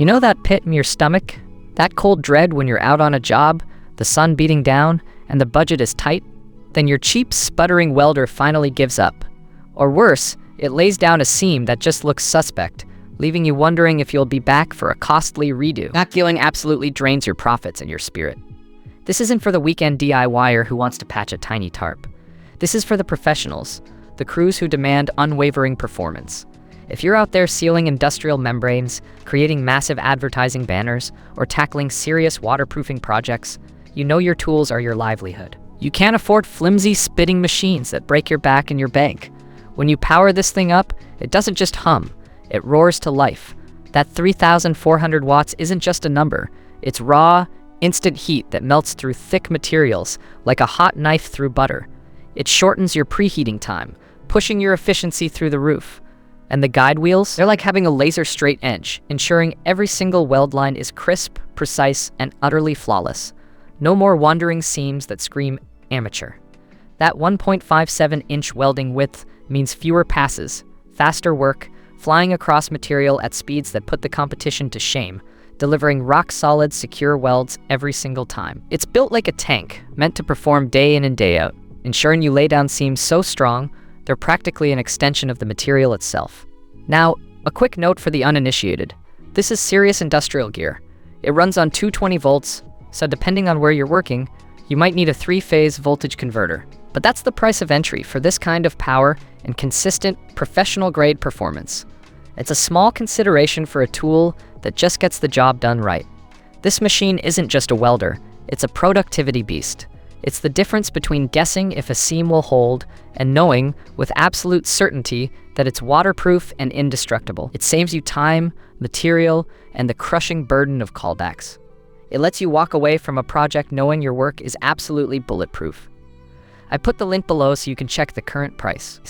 You know that pit in your stomach? That cold dread when you're out on a job, the sun beating down, and the budget is tight? Then your cheap, sputtering welder finally gives up. Or worse, it lays down a seam that just looks suspect, leaving you wondering if you'll be back for a costly redo. That feeling absolutely drains your profits and your spirit. This isn't for the weekend DIYer who wants to patch a tiny tarp. This is for the professionals, the crews who demand unwavering performance. If you're out there sealing industrial membranes, creating massive advertising banners, or tackling serious waterproofing projects, you know your tools are your livelihood. You can't afford flimsy spitting machines that break your back and your bank. When you power this thing up, it doesn't just hum, it roars to life. That 3,400 watts isn't just a number, it's raw, instant heat that melts through thick materials like a hot knife through butter. It shortens your preheating time, pushing your efficiency through the roof. And the guide wheels? They're like having a laser straight edge, ensuring every single weld line is crisp, precise, and utterly flawless. No more wandering seams that scream amateur. That 1.57-inch welding width means fewer passes, faster work, flying across material at speeds that put the competition to shame, delivering rock-solid, secure welds every single time. It's built like a tank, meant to perform day in and day out, ensuring you lay down seams so strong, they're practically an extension of the material itself. Now, a quick note for the uninitiated. This is serious industrial gear. It runs on 220 volts, so depending on where you're working, you might need a 3-phase voltage converter. But that's the price of entry for this kind of power and consistent, professional-grade performance. It's a small consideration for a tool that just gets the job done right. This machine isn't just a welder, it's a productivity beast. It's the difference between guessing if a seam will hold and knowing with absolute certainty that it's waterproof and indestructible. It saves you time, material, and the crushing burden of callbacks. It lets you walk away from a project knowing your work is absolutely bulletproof. I put the link below so you can check the current price.